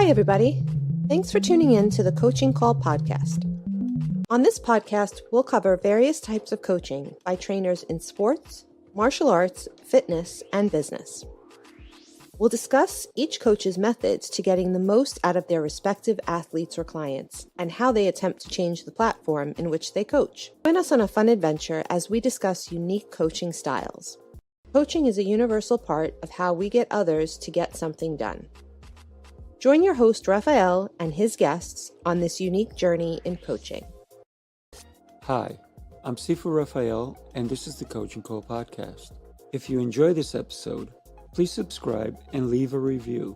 Hi, everybody. Thanks for tuning in to the Coaching Call podcast. On this podcast, we'll cover various types of coaching by trainers in sports, martial arts, fitness, and business. We'll discuss each coach's methods to getting the most out of their respective athletes or clients and how they attempt to change the platform in which they coach. Join us on a fun adventure as we discuss unique coaching styles. Coaching is a universal part of how we get others to get something done. Join your host, Rafael, and his guests on this unique journey in coaching. Hi, I'm Sifu Rafael, and this is the Coaching Call podcast. If you enjoy this episode, please subscribe and leave a review.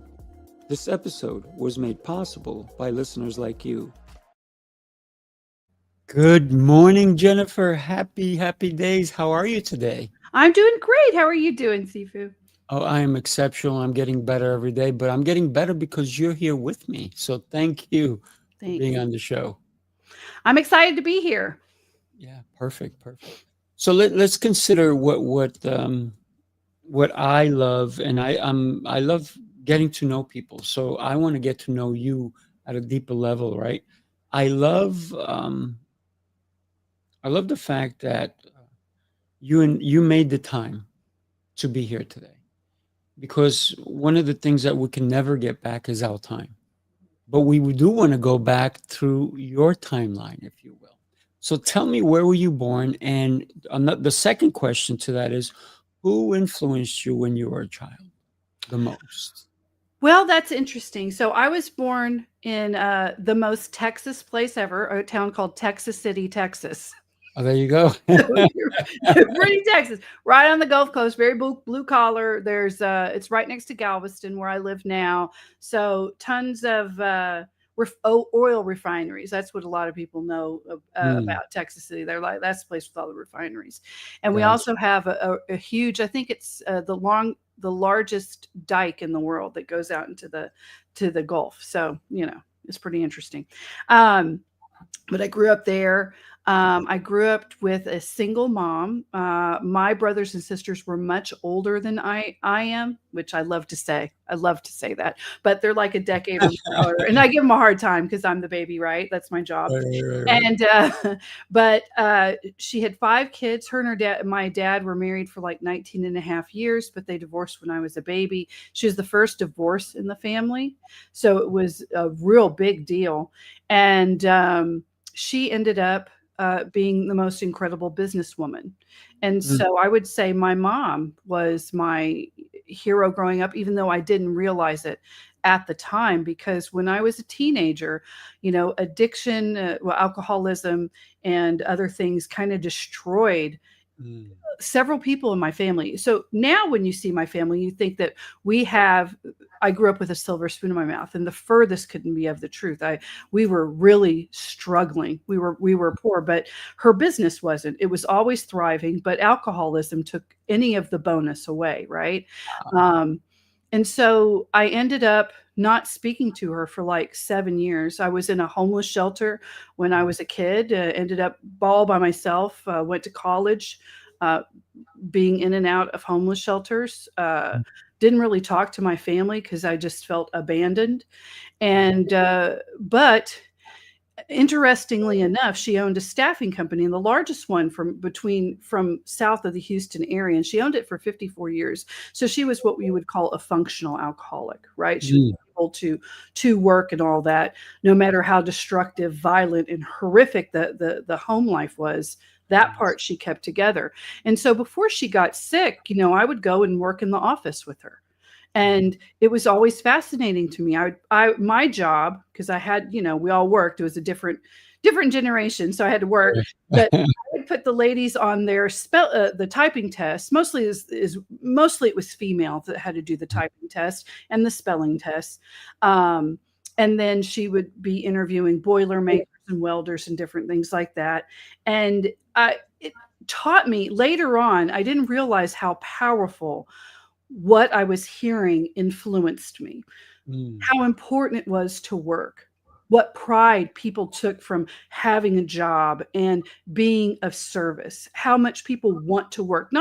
This episode was made possible by listeners like you. Good morning, Jennifer. Happy days. How are you today? I'm doing great. How are you doing, Sifu? Oh, I am exceptional. I'm getting better every day, but I'm getting better because you're here with me. So thank you for being on the show. I'm excited to be here. Yeah, perfect. So let's consider what I love, and I love getting to know people. So I want to get to know you at a deeper level, right? I love the fact that you made the time to be here today, because one of the things that we can never get back is our time, but we do want to go back through your timeline, if you will. So tell me, where were you born? And the second question to that is, who influenced you when you were a child the most? Well, that's interesting. So I was born in the most Texas place ever, a town called Texas City, Texas. Oh, there you go. Pretty Texas, right on the Gulf Coast, very blue collar. There's it's right next to Galveston, where I live now. So tons of oil refineries. That's what a lot of people know about Texas City. They're like, that's the place with all the refineries. And we also have a huge, I think it's the largest dike in the world that goes out into the Gulf. So, it's pretty interesting. But I grew up there. I grew up with a single mom. My brothers and sisters were much older than I am, which I love to say. I love to say that, but they're like a decade or more older, and I give them a hard time because I'm the baby, right? That's my job. Right. And but she had 5 kids. Her and her dad, my dad, were married for like 19 and a half years, but they divorced when I was a baby. She was the first divorce in the family, so it was a real big deal. And she ended up being the most incredible businesswoman. And so I would say my mom was my hero growing up, even though I didn't realize it at the time, because when I was a teenager, addiction, alcoholism, and other things kind of destroyed several people in my family. So now when you see my family, you think that I grew up with a silver spoon in my mouth, and the furthest couldn't be of the truth. We were really struggling. We were poor, but her business wasn't. It was always thriving, but alcoholism took any of the bonus away, right? And so I ended up not speaking to her for like 7 years. I was in a homeless shelter when I was a kid, ended up all by myself, went to college, being in and out of homeless shelters. Didn't really talk to my family because I just felt abandoned. And but interestingly enough, she owned a staffing company, and the largest one from south of the Houston area, and she owned it for 54 years. So she was what we would call a functional alcoholic, right? She was able to work and all that, no matter how destructive, violent, and horrific the home life was. That part she kept together. And so before she got sick, I would go and work in the office with her. And it was always fascinating to me. My job, because I had, we all worked, it was a different generation. So I had to work, but I would put the ladies on their the typing test. Mostly it was female that had to do the typing test and the spelling test. And then she would be interviewing boilermakers and welders and different things like that. And it taught me later on, I didn't realize how powerful what I was hearing influenced me, how important it was to work, what pride people took from having a job and being of service, how much people want to work,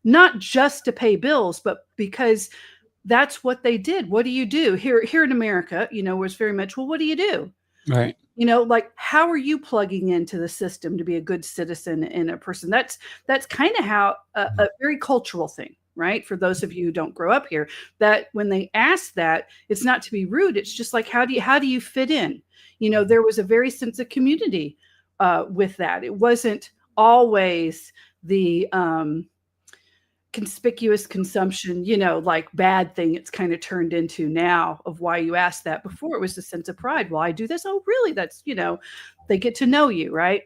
not just to pay bills, but because that's what they did. What do you do here in America? Was very much, well, what do you do? Right. Like, how are you plugging into the system to be a good citizen and a person? That's kind of how a very cultural thing, right? For those of you who don't grow up here, that when they ask that, it's not to be rude. It's just like, how do you fit in? There was a very sense of community with that. It wasn't always the conspicuous consumption, like bad thing it's kind of turned into now of why you asked that. Before it was a sense of pride. Well, I do this. Oh, really? That's, they get to know you, right?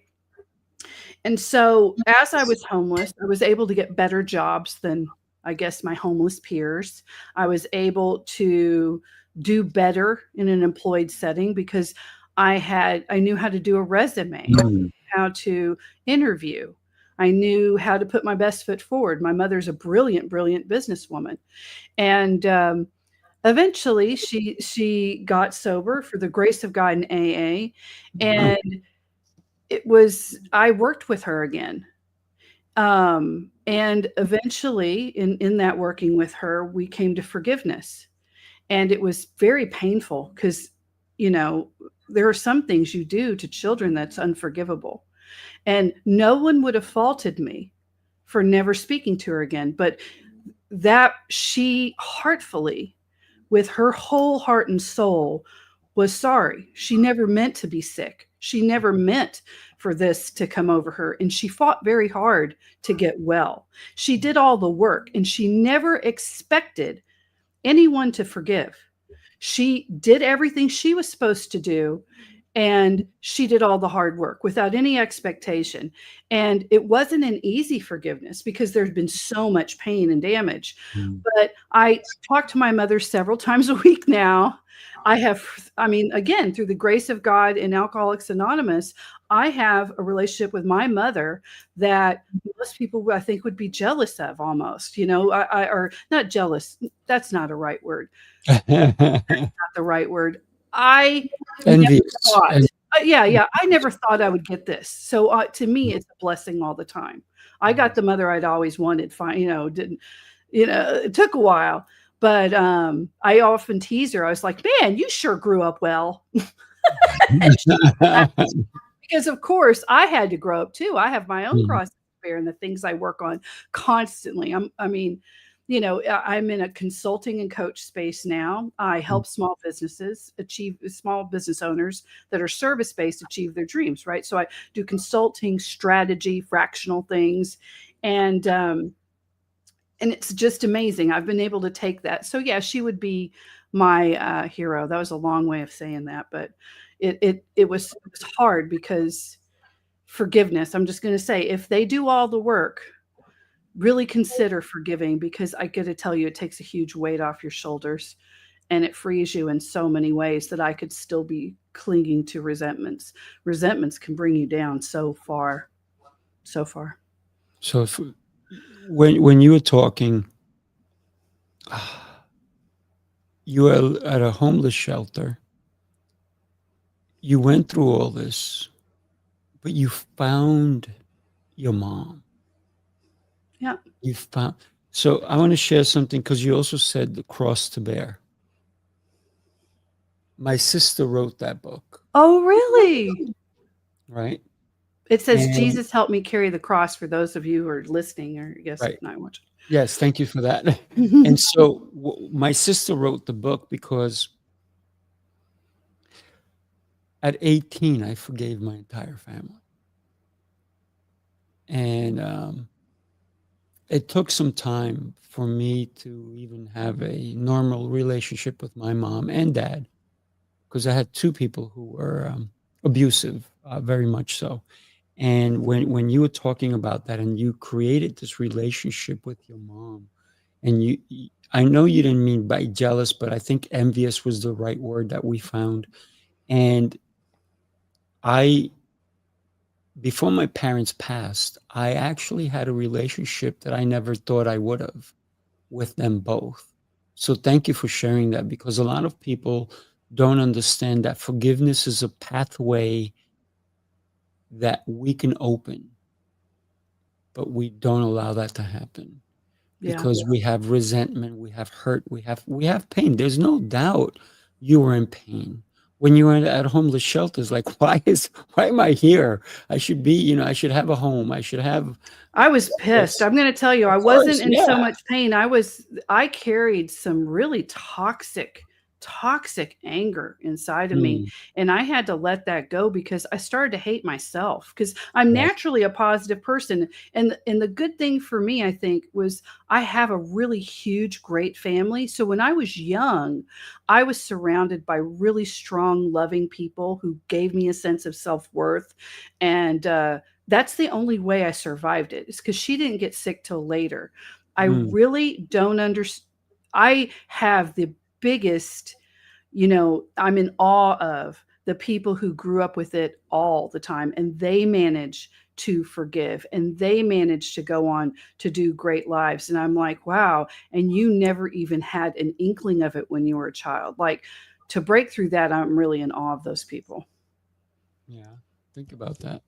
And so as I was homeless, I was able to get better jobs than, I guess, my homeless peers. I was able to do better in an employed setting because I knew how to do a resume, how to interview. I knew how to put my best foot forward. My mother's a brilliant, brilliant businesswoman. And eventually she got sober for the grace of God in AA. And I worked with her again. And eventually in that working with her, we came to forgiveness. And it was very painful because, there are some things you do to children that's unforgivable. And no one would have faulted me for never speaking to her again. But that she heartfully, with her whole heart and soul, was sorry. She never meant to be sick. She never meant for this to come over her. And she fought very hard to get well. She did all the work and she never expected anyone to forgive. She did everything she was supposed to do. And she did all the hard work without any expectation. And it wasn't an easy forgiveness because there's been so much pain and damage. But I talk to my mother several times a week now. Again, through the grace of God in Alcoholics Anonymous, I have a relationship with my mother that most people, I think, would be jealous of almost, or not jealous. That's not a right word. That's not the right word. I Envious. never thought, I never thought I would get this. So to me, it's a blessing all the time. I got the mother I'd always wanted. It took a while, but I often tease her. I was like, man, you sure grew up well. Because of course I had to grow up too. I have my own cross to bear and the things I work on constantly. I'm in a consulting and coach space now. I help small business owners that are service-based achieve their dreams, right? So I do consulting, strategy, fractional things. And it's just amazing. I've been able to take that. So yeah, she would be my hero. That was a long way of saying that, but it was hard because forgiveness, I'm just going to say, if they do all the work, really consider forgiving, because I got to tell you, it takes a huge weight off your shoulders and it frees you in so many ways that I could still be clinging to resentments. Resentments can bring you down so far, so far. So when you were talking, you were at a homeless shelter. You went through all this, but you found your mom. Yeah. So I want to share something, because you also said the cross to bear. My sister wrote that book. Oh, really? Right. It says, Jesus helped me carry the cross, for those of you who are listening, or yes, right. not watching. Yes, thank you for that. And so my sister wrote the book because at 18, I forgave my entire family. And it took some time for me to even have a normal relationship with my mom and dad, because I had two people who were abusive, very much so. And when you were talking about that and you created this relationship with your mom, and I know you didn't mean by jealous, but I think envious was the right word that we found. And before my parents passed, I actually had a relationship that I never thought I would have with them both. So thank you for sharing that, because a lot of people don't understand that forgiveness is a pathway that we can open, but we don't allow that to happen. Yeah. because we have resentment, we have hurt, we have pain. There's no doubt you were in pain when you were at homeless shelters. Like, why am I here? I should be, I should have a home. I should have I was pissed. this. I'm going to tell you, Of I course, wasn't in so yeah. much pain. I carried some really toxic anger inside of me. Mm, And I had to let that go because I started to hate myself because I'm yes. naturally a positive person. And the good thing for me, I think, was I have a really huge, great family. So when I was young, I was surrounded by really strong, loving people who gave me a sense of self-worth. And, that's the only way I survived it, is because she didn't get sick till later. I Mm, really don't understand. I have the biggest, I'm in awe of the people who grew up with it all the time, and they manage to forgive and they manage to go on to do great lives. And I'm like, wow. And you never even had an inkling of it when you were a child. Like, to break through that, I'm really in awe of those people. yeah. Think about that.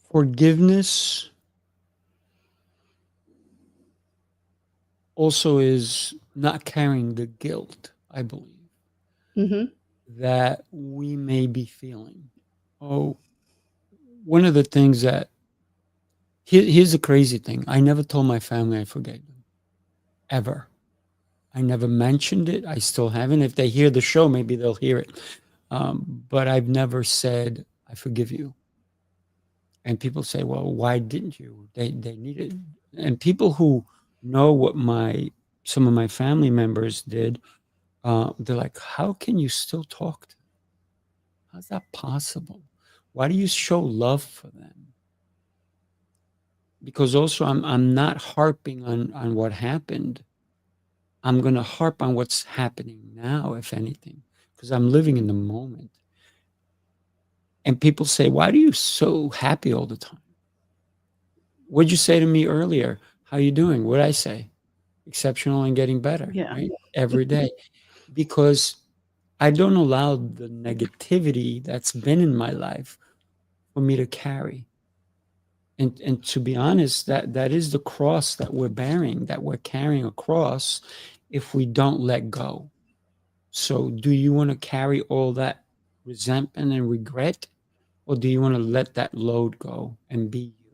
Forgiveness also is not carrying the guilt, I believe, Hmm. that we may be feeling. Oh, one of the things that here's the crazy thing. I never told my family I forgave them, ever. I never mentioned it. I still haven't. If they hear the show, maybe they'll hear it. But I've never said, I forgive you. And people say, well, why didn't you? They need it. And people who know what some of my family members did, they're like, how can you still talk to them? How's that possible? Why do you show love for them? Because also I'm not harping on what happened. I'm gonna harp on what's happening now, if anything, because I'm living in the moment. And people say, why are you so happy all the time? What'd you say to me earlier? How you doing? What'd I say? Exceptional and getting better, Yeah. right? Every day. Because I don't allow the negativity that's been in my life for me to carry. And to be honest, that is the cross that we're bearing, that we're carrying across if we don't let go. So do you want to carry all that resentment and regret, or do you want to let that load go and be you?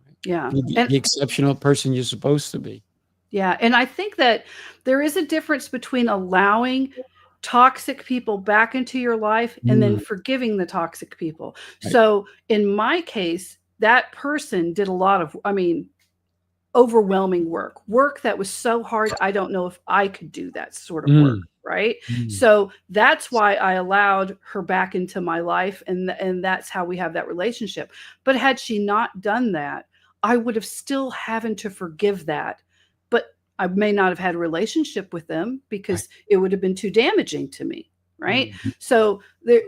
Right? Yeah. Be And the exceptional person you're supposed to be. yeah, and I think that there is a difference between allowing toxic people back into your life and then Mm, forgiving the toxic people. right, So in my case, that person did a lot of, overwhelming work that was so hard. I don't know if I could do that sort of work. mm, Right. mm, So that's why I allowed her back into my life. And that's how we have that relationship. But had she not done that, I would have still having to forgive that. But I may not have had a relationship with them right. because it would have been too damaging to me. Right. Mm, So there,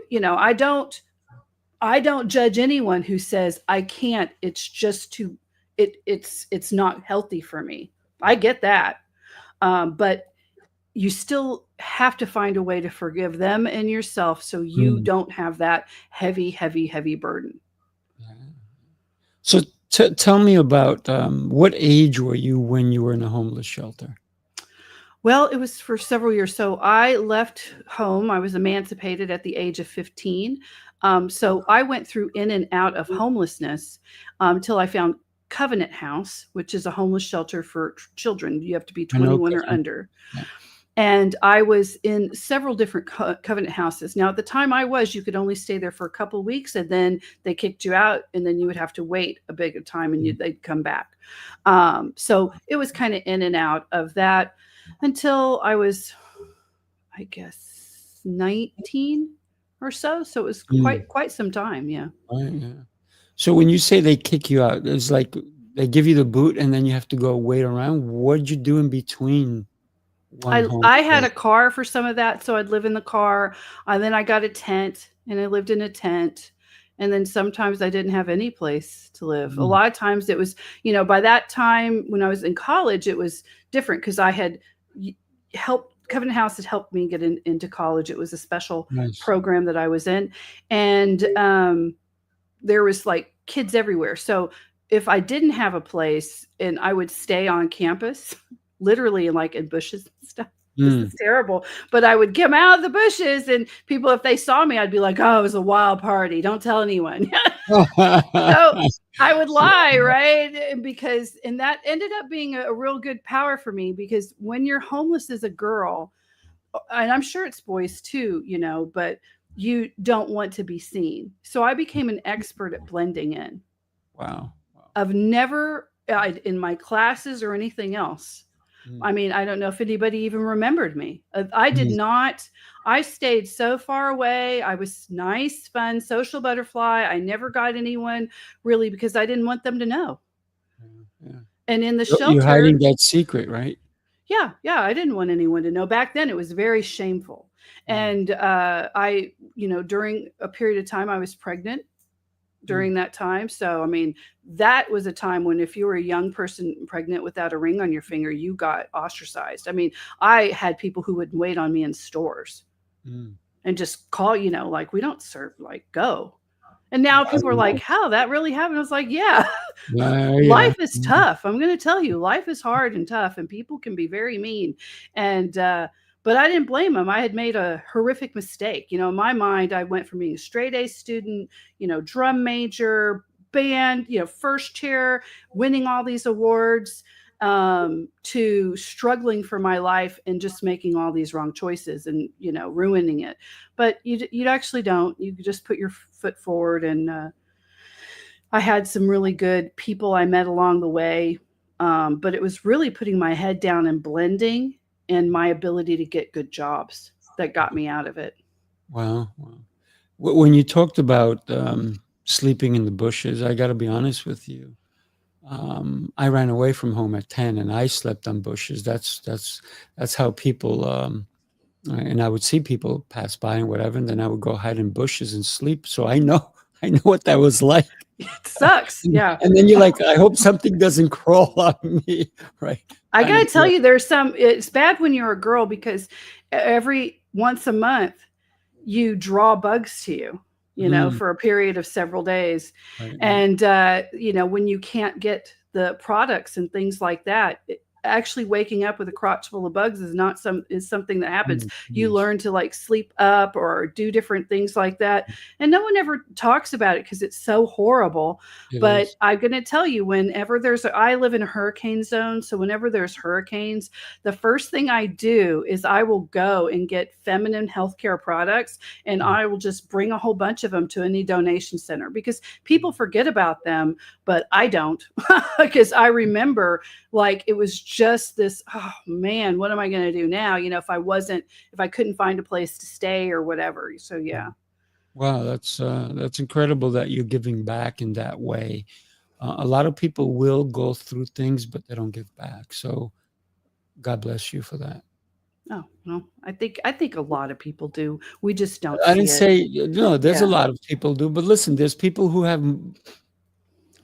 I don't judge anyone who says I can't. It's just too it's not healthy for me. I get that. But you still have to find a way to forgive them and yourself so you mm, don't have that heavy, heavy, heavy burden. yeah. So tell me about what age were you when you were in a homeless shelter? Well, it was for several years. So I left home. I was emancipated at the age of 15. So I went through in and out of homelessness till I found Covenant House, which is a homeless shelter for children. You have to be I know 21 or Covenant. under. Yeah. And I was in several different Covenant houses. Now, at the time you could only stay there for a couple of weeks, and then they kicked you out, and then you would have to wait a big time, and Mm, they'd come back. So it was kind of in and out of that until I was, I guess, 19 or so. So it was mm, quite some time. Yeah. right, yeah. So when you say they kick you out, it's like they give you the boot and then you have to go wait around. What'd you do in between one home I and had the a car for some of that, so I'd live in the car, and then I got a tent, and I lived in a tent, and then sometimes I didn't have any place to live. A mm, lot of times it was, by that time when I was in college, it was different because I had helped Covenant House had helped me get into college. It was a special nice. program that I was in, and there was like kids everywhere. So if I didn't have a place and I would stay on campus, literally like in bushes and stuff. This is terrible. But I would come out of the bushes and people, if they saw me, I'd be like, oh, it was a wild party. Don't tell anyone. So I would lie, right? And that ended up being a real good power for me, because when you're homeless as a girl, and I'm sure it's boys too, but you don't want to be seen. So I became an expert at blending in. Wow. I've never, in my classes or anything else. I mean, I don't know if anybody even remembered me. I did not. I stayed so far away. I was nice, fun, social butterfly. I never got anyone really, because I didn't want them to know. Yeah. And in the You're shelter, hiding that secret, right? yeah, I didn't want anyone to know. Back then, it was very shameful. And I, during a period of time, I was pregnant during that time. So, I mean, that was a time when if you were a young person pregnant without a ring on your finger, you got ostracized. I mean, I had people who would wait on me in stores and just call, like, we don't serve, like, go. And now people are like, how that really happened? I was like, yeah, life is tough. I'm going to tell you, life is hard and tough, and people can be very mean. And, but I didn't blame them. I had made a horrific mistake. In my mind, I went from being a straight A student, drum major, band, first chair, winning all these awards, to struggling for my life and just making all these wrong choices and, ruining it. But you actually don't. You just put your foot forward. And I had some really good people I met along the way. But it was really putting my head down and blending, and my ability to get good jobs that got me out of it. Wow. When you talked about sleeping in the bushes, I got to be honest with you. I ran away from home at 10 and I slept on bushes. That's how people, and I would see people pass by and whatever, and then I would go hide in bushes and sleep. So I know what that was like. It sucks. Yeah. And then you're like, I hope something doesn't crawl on me. Right. I got to tell you, it's bad when you're a girl, because every once a month you draw bugs to you, for a period of several days. Right. And, when you can't get the products and things like that, actually waking up with a crotch full of bugs is something that happens. You learn to like sleep up or do different things like that. And no one ever talks about it because it's so horrible. But I'm going to tell you, whenever I live in a hurricane zone. So whenever there's hurricanes, the first thing I do is I will go and get feminine healthcare products, and I will just bring a whole bunch of them to any donation center, because people forget about them, but I don't, because I remember, like, it was just this, oh man, what am I going to do now? If I couldn't find a place to stay or whatever. So, yeah. Wow. That's incredible that you're giving back in that way. A lot of people will go through things, but they don't give back. So God bless you for that. Oh, well, I think a lot of people do. We just don't. I didn't say, no, there's a lot of people do, but listen, there's people who have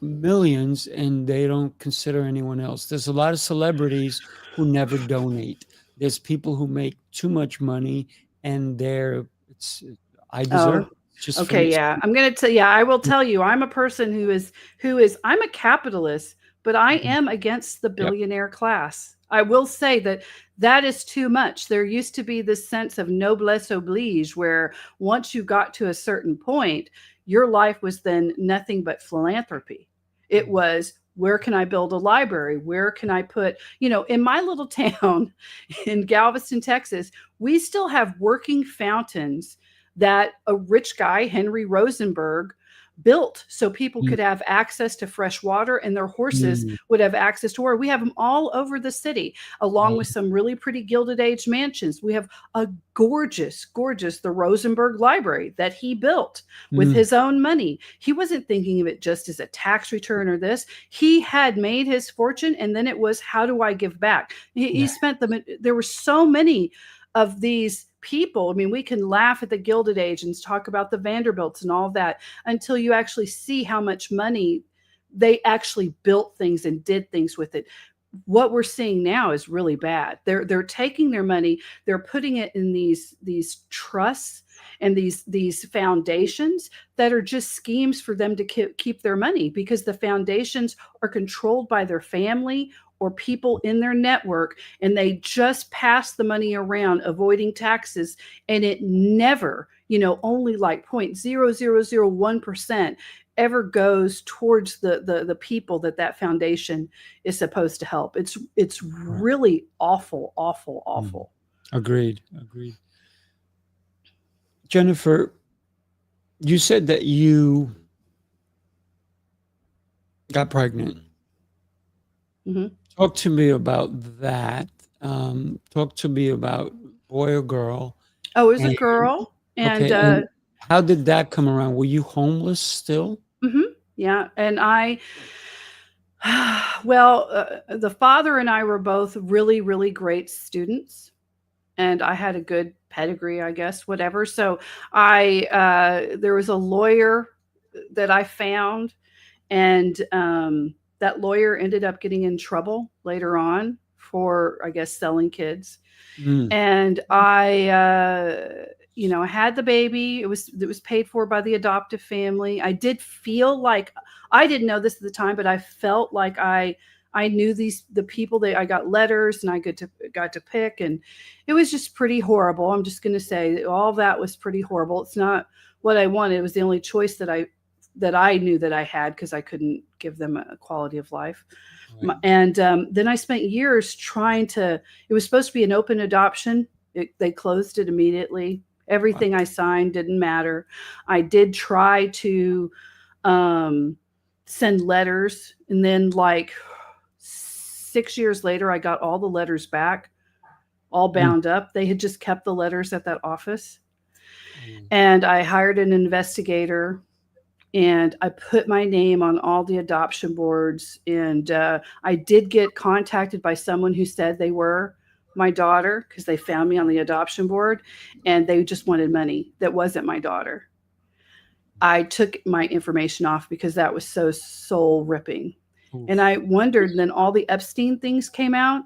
millions and they don't consider anyone else. There's a lot of celebrities who never donate. There's people who make too much money and I deserve it. Just okay. Yeah. I'm going to tell you, I will tell you, I'm a person who is, I'm a capitalist, but I am against the billionaire class. I will say that is too much. There used to be this sense of noblesse oblige, where once you got to a certain point, your life was then nothing but philanthropy. It was, where can I build a library? Where can I put, in my little town in Galveston, Texas, we still have working fountains that a rich guy, Henry Rosenberg, built so people could have access to fresh water, and their horses would have access to water. We have them all over the city, along with some really pretty Gilded Age mansions. We have a gorgeous, the Rosenberg Library that he built with his own money. He wasn't thinking of it just as a tax return or this. He had made his fortune, and then it was, how do I give back? He spent them. There were so many of these people. I mean, we can laugh at the Gilded Age and talk about the Vanderbilts and all that, until you actually see how much money they actually built things and did things with it. what we're seeing now is really bad. They're taking their money, they're putting it in these trusts and these foundations that are just schemes for them to keep their money, because the foundations are controlled by their family or people in their network, and they just pass the money around, avoiding taxes, and it never, only like 0.0001% ever goes towards the people that foundation is supposed to help. It's really awful, awful, awful. Agreed. Jennifer, you said that you got pregnant. Mm-hmm. Talk to me about that. Talk to me about boy or girl. Oh, it was a girl. And, okay, and how did that come around? Were you homeless still? Mm-hmm. Yeah. And the father and I were both really, really great students, and I had a good pedigree, I guess, whatever. So there was a lawyer that I found, and that lawyer ended up getting in trouble later on for, I guess, selling kids. And I had the baby. It was paid for by the adoptive family. I did feel like, I didn't know this at the time, but I felt like I knew the people that I got letters and I got to pick, and it was just pretty horrible. I'm just going to say all that was pretty horrible. It's not what I wanted. It was the only choice that I knew that I had, because I couldn't give them a quality of life. Right. And then I spent years trying to, it was supposed to be an open adoption. They closed it immediately. Everything I signed didn't matter. I did try to send letters, and then like 6 years later, I got all the letters back, all bound up. They had just kept the letters at that office. And I hired an investigator, and I put my name on all the adoption boards. And I did get contacted by someone who said they were my daughter, because they found me on the adoption board, and they just wanted money. That wasn't my daughter. I took my information off because that was so soul ripping. Oof. And I wondered, and then all the Epstein things came out,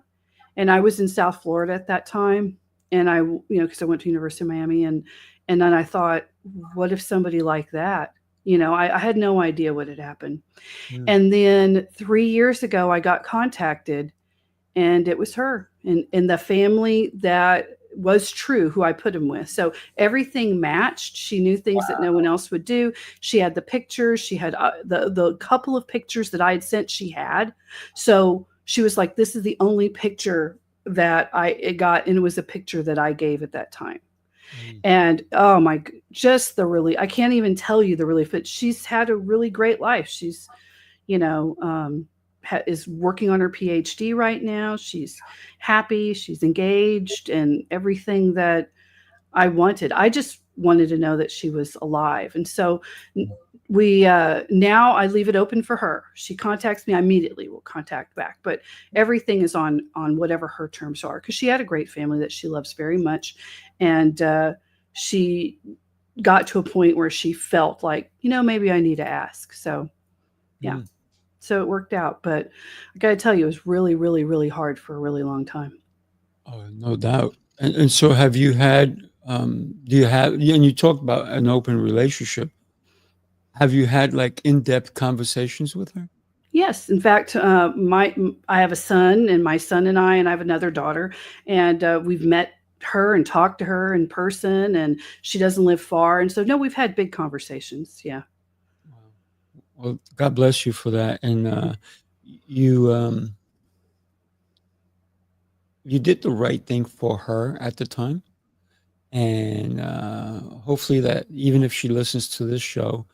and I was in South Florida at that time. And I, because I went to University of Miami, and then I thought, what if somebody like that, I had no idea what had happened. And then 3 years ago, I got contacted, and it was her and the family that was true, who I put him with. So everything matched. She knew things that no one else would do. She had the pictures. She had the couple of pictures that I had sent, she had. So she was like, this is the only picture that I got. And it was a picture that I gave at that time. And oh my, just I can't even tell you the relief, but she's had a really great life. She's, is working on her PhD right now. She's happy. She's engaged, and everything that I wanted. I just wanted to know that she was alive. And so we, now I leave it open for her. She contacts me, I immediately will contact back, but everything is on whatever her terms are, because she had a great family that she loves very much. And she got to a point where she felt like, maybe I need to ask. So, yeah. So it worked out. But I got to tell you, it was really, really, really hard for a really long time. Oh, no doubt. And so have you had, and you talked about an open relationship. Have you had like in-depth conversations with her? Yes. In fact, I have a son, and my son and I have another daughter, and we've met her and talked to her in person, and she doesn't live far. And so, no, we've had big conversations. Yeah. Well, God bless you for that. And you did the right thing for her at the time. And hopefully that even if she listens to this show,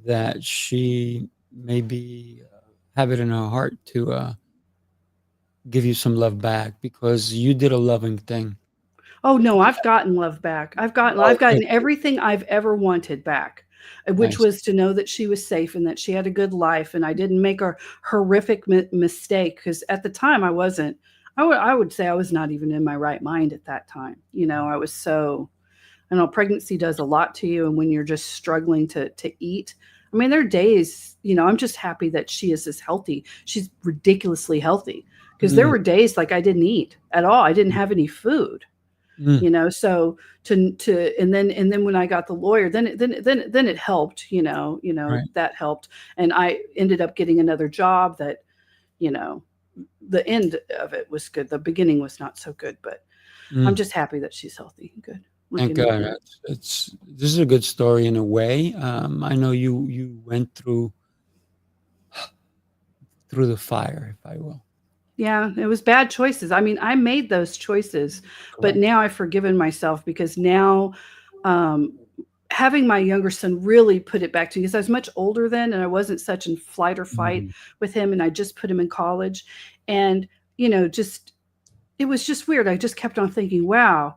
that she maybe have it in her heart to give you some love back, because you did a loving thing. Oh no, I've gotten love back. I've gotten everything I've ever wanted back, which was to know that she was safe and that she had a good life, and I didn't make a horrific mistake, because at the time I wasn't. I would say I was not even in my right mind at that time. I was so. I know pregnancy does a lot to you, and when you're just struggling to eat. I mean, there are days. I'm just happy that she is as healthy. She's ridiculously healthy, because there were days like I didn't eat at all. I didn't have any food, so and then when I got the lawyer, then it helped, Right. that helped. And I ended up getting another job that, the end of it was good. The beginning was not so good, but I'm just happy that she's healthy and good. Thank Looking God. good. This is a good story in a way. I know you went through the fire, if I will. Yeah, it was bad choices. I mean, I made those choices, but Correct. now I've forgiven myself, because now having my younger son really put it back to me, because I was much older then and I wasn't such in flight or fight Mhm. with him. And I just put him in college, and, it was just weird. I just kept on thinking, wow,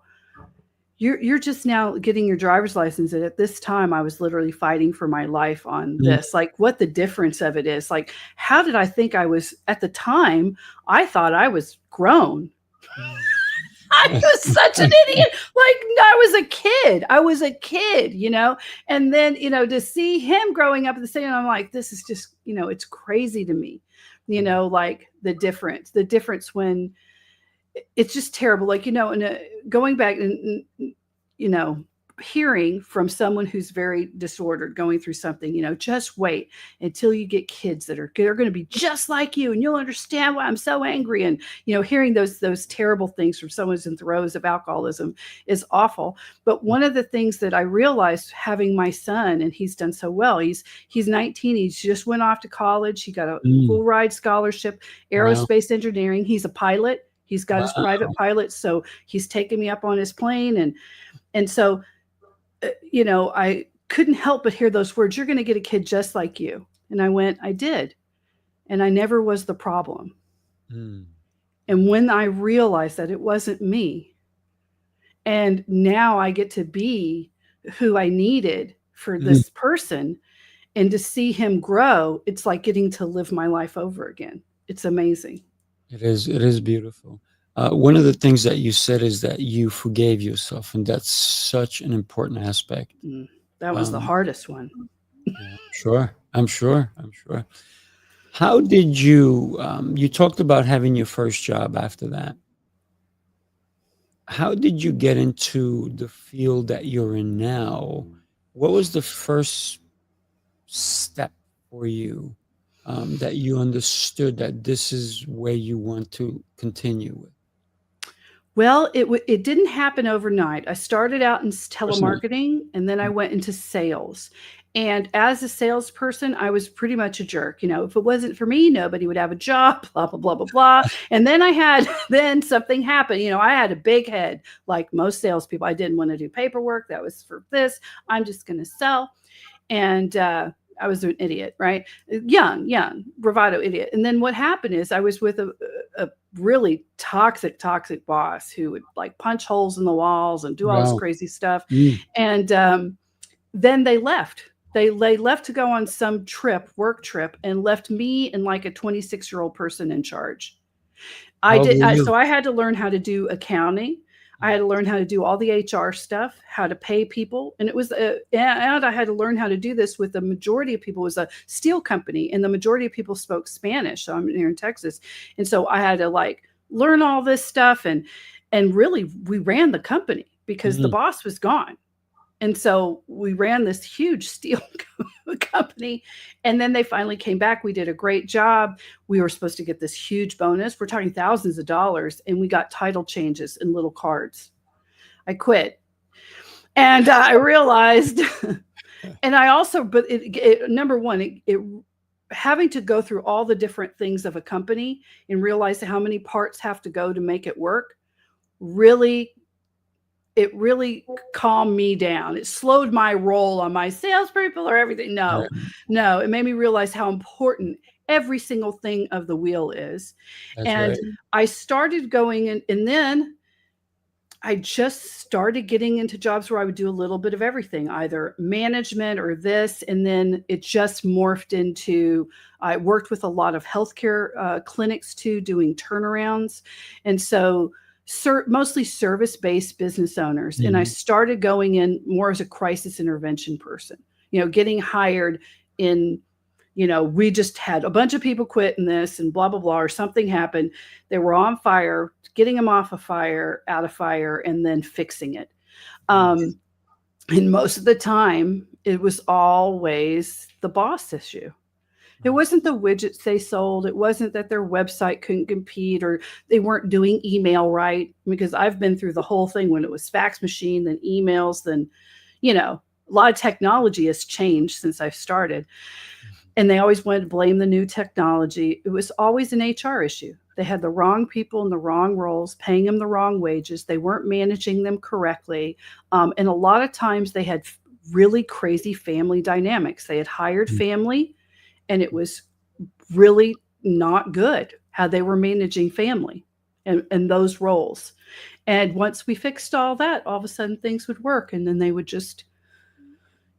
you're just now getting your driver's license. And at this time, I was literally fighting for my life on this, like what the difference of it is. Like, how did I think I was at the time? I thought I was grown. I was such an idiot. Like, I was a kid, and then, to see him growing up at the same time, I'm like, this is just, it's crazy to me, like the difference when it's just terrible. Like, and going back and, hearing from someone who's very disordered, going through something, just wait until you get kids that are going to be just like you, and you'll understand why I'm so angry. And, hearing those terrible things from someone who's in throes of alcoholism is awful. But one of the things that I realized having my son, and he's done so well, he's 19, he just went off to college. He got a full ride scholarship, Wow. aerospace engineering. He's a pilot. He's got his Wow. private pilot. So he's taken me up on his plane. And so, I couldn't help but hear those words, you're going to get a kid just like you. And I did. And I never was the problem. Mm. And when I realized that it wasn't me, and now I get to be who I needed for this person, and to see him grow, it's like getting to live my life over again. It's amazing. It is beautiful. One of the things that you said is that you forgave yourself, and that's such an important aspect. That was the hardest one. Yeah, I'm sure. How did you, you talked about having your first job after that. How did you get into the field that you're in now? What was the first step for you, that you understood that this is where you want to continue with? Well, it didn't happen overnight. I started out in Personally. telemarketing, and then I went into sales. And as a salesperson, I was pretty much a jerk. If it wasn't for me, nobody would have a job, blah, blah, blah, blah, blah. And then then something happened. I had a big head, like most salespeople. I didn't want to do paperwork. That was for this. I'm just going to sell. And I was an idiot, right? Young, bravado idiot. And then what happened is I was with a really toxic boss who would like punch holes in the walls and do all this Wow. crazy stuff. And then they left. They left to go on some work trip, and left me and like a 26-year-old person in charge. How old were you? So I had to learn how to do accounting. I had to learn how to do all the HR stuff, how to pay people. And and I had to learn how to do this with the majority of people. It was a steel company, and the majority of people spoke Spanish. So I'm here in Texas. And so I had to like learn all this stuff, and really we ran the company because the boss was gone. And so we ran this huge steel company, and then they finally came back. We did a great job. We were supposed to get this huge bonus. We're talking thousands of dollars, and we got title changes in little cards. I quit. And I realized, and I also, but number one, having to go through all the different things of a company and realize how many parts have to go to make it work, it really calmed me down. It slowed my roll on my salespeople or everything. No, it made me realize how important every single thing of the wheel is. That's and right. I started going in, and then I just started getting into jobs where I would do a little bit of everything, either management or this. And then it just morphed into, I worked with a lot of healthcare clinics too, doing turnarounds. And so mostly service-based business owners. And I started going in more as a crisis intervention person, getting hired in we just had a bunch of people quit in this and blah, blah, blah, or something happened. They were on fire, getting them out of fire, and then fixing it. And most of the time, it was always the boss issue. It wasn't the widgets they sold. It wasn't that their website couldn't compete or they weren't doing email right. Because I've been through the whole thing when it was fax machine, then emails, then, a lot of technology has changed since I've started. And they always wanted to blame the new technology. It was always an HR issue. They had the wrong people in the wrong roles, paying them the wrong wages. They weren't managing them correctly. And a lot of times they had really crazy family dynamics. They had hired family, and it was really not good how they were managing family and those roles. And once we fixed all that, all of a sudden things would work. And then they would just,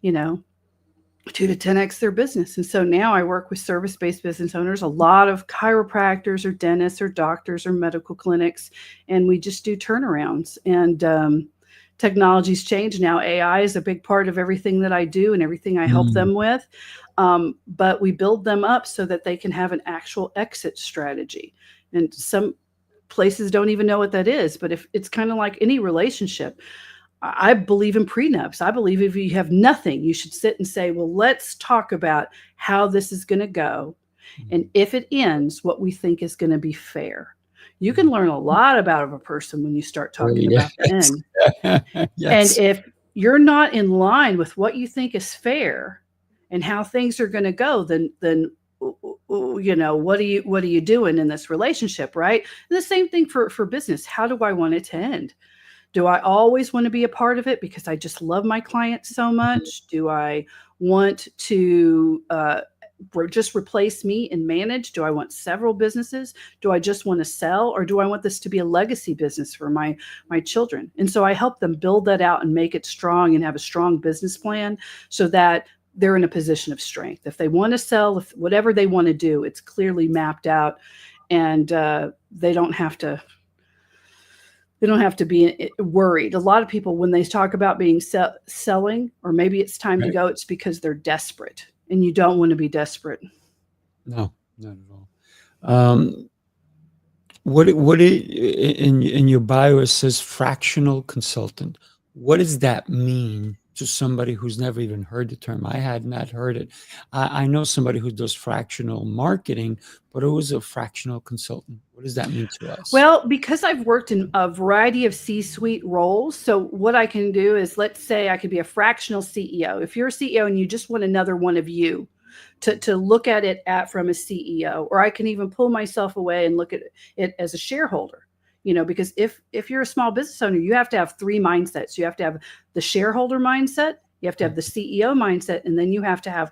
2 to 10x their business. And so now I work with service-based business owners, a lot of chiropractors or dentists or doctors or medical clinics, and we just do turnarounds. And technology's changed. Now AI is a big part of everything that I do and everything I help them with. But we build them up so that they can have an actual exit strategy. And some places don't even know what that is. But if it's kind of like any relationship, I believe in prenups. I believe if you have nothing, you should sit and say, well, let's talk about how this is going to go. And if it ends, what we think is going to be fair. You can learn a lot about a person when you start talking about the end. Yes. And if you're not in line with what you think is fair and how things are going to go, then what are you doing in this relationship, right? And the same thing for business. How do I want it to end? Do I always want to be a part of it because I just love my clients so much? Do I want to just replace me and manage? Do I want several businesses? Do I just want to sell? Or do I want this to be a legacy business for my children? And so I help them build that out and make it strong and have a strong business plan so that they're in a position of strength. If they want to sell, if whatever they want to do, it's clearly mapped out, and they don't have to be worried. A lot of people, when they talk about being selling, or maybe it's time to go, it's because they're desperate, and you don't want to be desperate. No, not at all. What in your bio it says fractional consultant. What does that mean to somebody who's never even heard the term? I had not heard it. I know somebody who does fractional marketing, but it was a fractional consultant. What does that mean to us? Well, because I've worked in a variety of C-suite roles, so what I can do is, let's say I could be a fractional CEO. If you're a CEO and you just want another one of you to look at it from a CEO, or I can even pull myself away and look at it as a shareholder. Because if you're a small business owner, you have to have 3 mindsets. You have to have the shareholder mindset, you have to have the CEO mindset, and then you have to have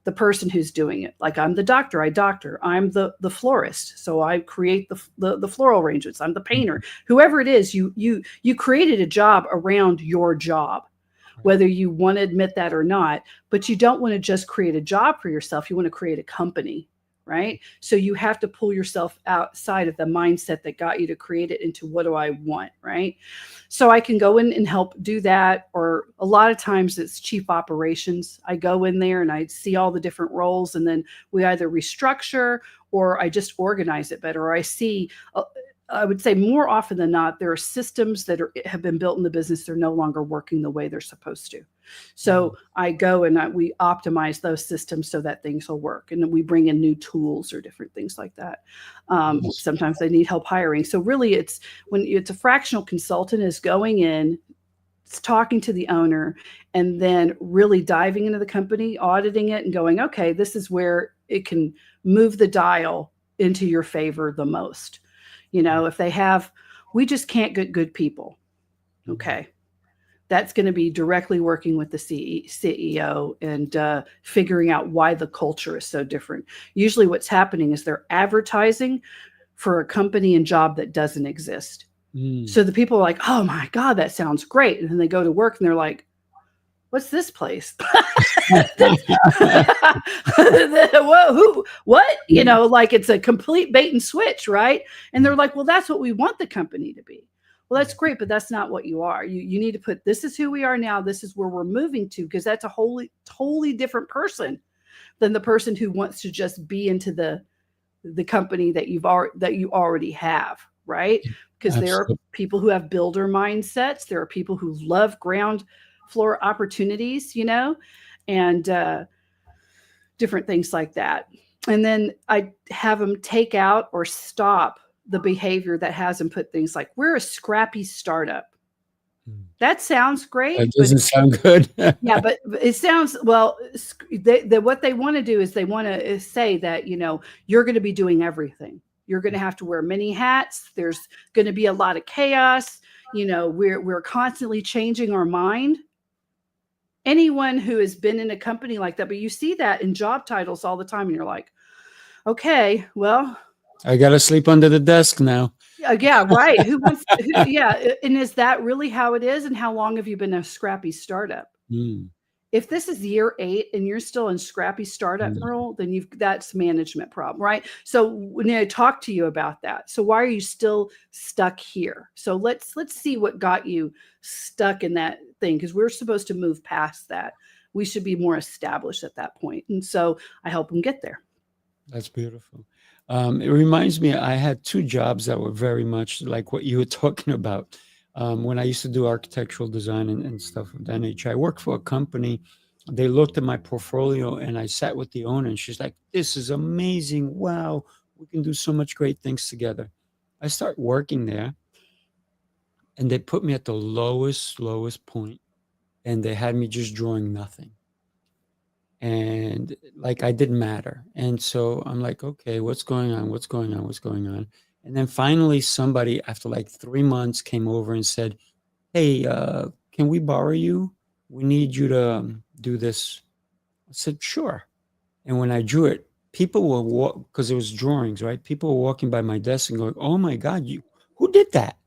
the person who's doing it. Like, I'm the doctor, I doctor. I'm the florist, so I create the floral arrangements. I'm the painter. Whoever it is, you created a job around your job, whether you want to admit that or not. But you don't want to just create a job for yourself. You want to create a company. Right? So you have to pull yourself outside of the mindset that got you to create it into, what do I want? Right? So I can go in and help do that. Or a lot of times it's chief operations. I go in there and I see all the different roles, and then we either restructure or I just organize it better. Or I see, I would say more often than not, there are systems that have been built in the business. They're no longer working the way they're supposed to. So I go and we optimize those systems so that things will work. And then we bring in new tools or different things like that. Sometimes they need help hiring. So really when it's a fractional consultant is going in, it's talking to the owner, and then really diving into the company, auditing it, and going, okay, this is where it can move the dial into your favor the most. If we just can't get good people. Okay. That's going to be directly working with the CEO and figuring out why the culture is so different. Usually what's happening is they're advertising for a company and job that doesn't exist. So the people are like, oh my God, that sounds great. And then they go to work and they're like, what's this place? What? Like, it's a complete bait and switch, right? And they're like, well, that's what we want the company to be. Well, that's great, but that's not what you are. You need to put, this is who we are now. This is where we're moving to, because that's a totally different person than the person who wants to just be into the company that you already have, right? Because there are Absolutely. people who have builder mindsets. There are people who love ground floor opportunities, and different things like that. And then I have them take out or stop the behavior that has them put things like, we're a scrappy startup. That sounds great. That doesn't sound good. Yeah, but it sounds, well, what they want to do is they want to say that, you're going to be doing everything. You're going to have to wear many hats. There's going to be a lot of chaos. We're constantly changing our mind. Anyone who has been in a company like that, but you see that in job titles all the time, and you're like, okay, well, I got to sleep under the desk now. yeah, right. Yeah. And is that really how it is? And how long have you been a scrappy startup? If this is year 8 and you're still in scrappy startup role, then that's management problem, right? So when I talk to you about that, so why are you still stuck here? So let's see what got you stuck in that thing, because we're supposed to move past that. We should be more established at that point. And so I help them get there. That's beautiful. It reminds me, I had 2 jobs that were very much like what you were talking about. When I used to do architectural design and stuff with NH, I worked for a company. They looked at my portfolio and I sat with the owner and she's like, this is amazing. Wow, we can do so much great things together. I start working there and they put me at the lowest point, and they had me just drawing nothing. And like I didn't matter. And so I'm like, okay, what's going on? What's going on? What's going on? And then finally somebody after like 3 months came over and said, hey, can we borrow you? We need you to do this. I said, sure. And when I drew it, people were because it was drawings, right? People were walking by my desk and going, oh my God, who did that?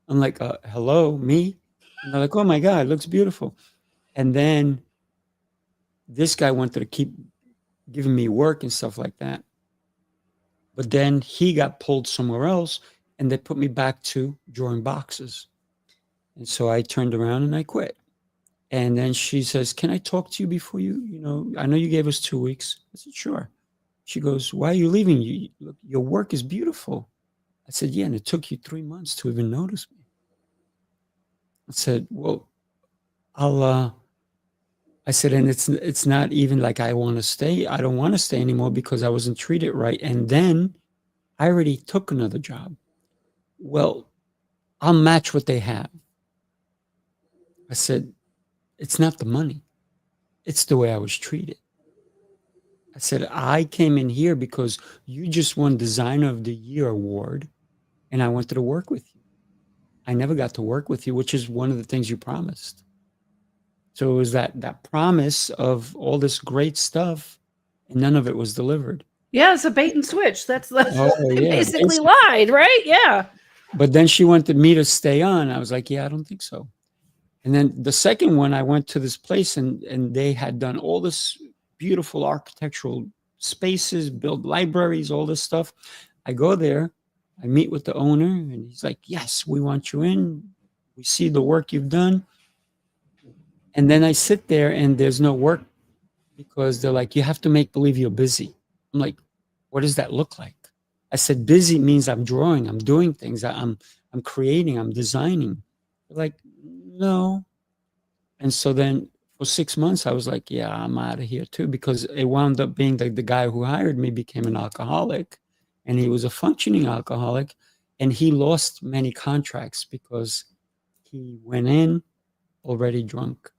I'm like, hello, me? And they're like, oh my God, it looks beautiful. And then this guy wanted to keep giving me work and stuff like that. But then he got pulled somewhere else and they put me back to drawing boxes. And so I turned around and I quit. And then she says, can I talk to you before I know you gave us 2 weeks. I said, sure. She goes, why are you leaving? Look, your work is beautiful. I said, yeah, and it took you 3 months to even notice me. I said, well, I said, and it's not even like I want to stay. I don't want to stay anymore because I wasn't treated right. And then I already took another job. Well, I'll match what they have. I said, it's not the money. It's the way I was treated. I said, I came in here because you just won Designer of the Year award and I wanted to work with you. I never got to work with you, which is one of the things you promised. So it was that promise of all this great stuff, and none of it was delivered. Yeah, it's a bait and switch. That's yeah, basically lied, right? Yeah. But then she wanted me to stay on. I was like, yeah, I don't think so. And then the second one, I went to this place and they had done all this beautiful architectural spaces, built libraries, all this stuff. I go there, I meet with the owner, and he's like, yes, we want you in. We see the work you've done. And then I sit there and there's no work because they're like, you have to make believe you're busy. I'm like, what does that look like? I said, busy means I'm drawing, I'm doing things, I'm creating, I'm designing. They're like, no. And so then for 6 months, I was like, yeah, I'm out of here too, because it wound up being the guy who hired me became an alcoholic, and he was a functioning alcoholic, and he lost many contracts because he went in already drunk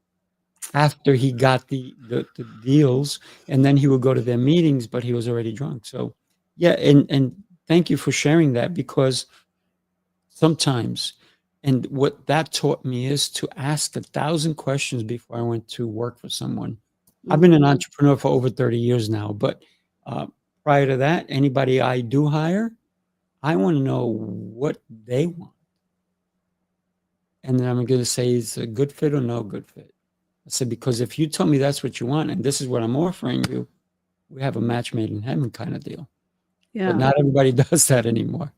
after he got the deals, and then he would go to their meetings, but he was already drunk. So yeah, and thank you for sharing that, because sometimes, and what that taught me is to ask 1,000 questions before I went to work for someone. I've been an entrepreneur for over 30 years now, but prior to that, anybody I do hire, I want to know what they want. And then I'm going to say, it's a good fit or no good fit. I said, because if you tell me that's what you want and this is what I'm offering you, we have a match made in heaven kind of deal. Yeah. But not everybody does that anymore.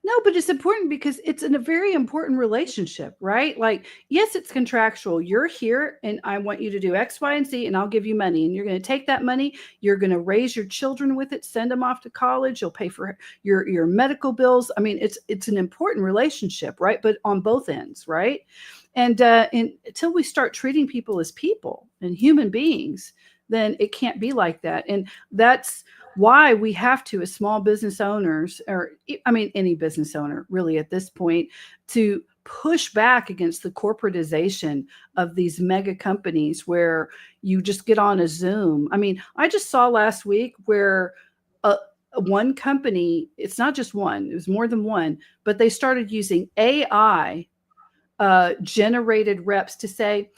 No, but it's important because it's in a very important relationship, right? Like, yes, it's contractual. You're here and I want you to do X, Y, and Z, and I'll give you money. And you're going to take that money, you're going to raise your children with it, send them off to college, you'll pay for your medical bills. I mean, it's an important relationship, right? But on both ends, right? And until we start treating people as people and human beings, then it can't be like that. And that's why we have to, as small business owners, or I mean, any business owner really at this point, to push back against the corporatization of these mega companies where you just get on a Zoom. I mean, I just saw last week where one company, it's not just one, it was more than one, but they started using AI generated reps to say,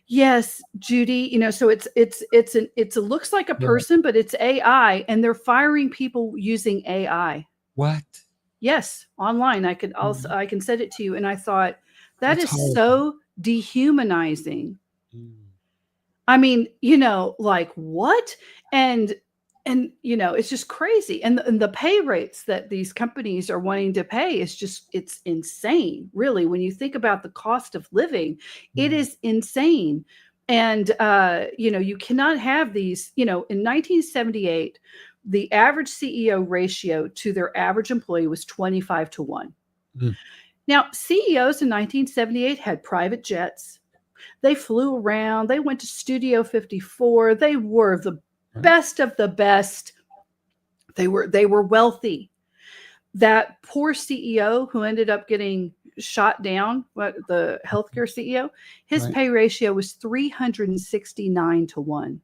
yes, Judy, so it looks like a person, but it's AI, and they're firing people using AI. What? Yes, online. I can send it to you. And I thought That's is horrible. so dehumanizing. Mm. I mean, like what? And it's just crazy. And the pay rates that these companies are wanting to pay is it's insane. Really, when you think about the cost of living, it is insane. And, you cannot have these, in 1978, the average CEO ratio to their average employee was 25-1. Mm. Now, CEOs in 1978 had private jets. They flew around. They went to Studio 54. They were the best of the best. They were wealthy. That poor CEO who ended up getting shot down, the healthcare CEO, his pay ratio was 369-1.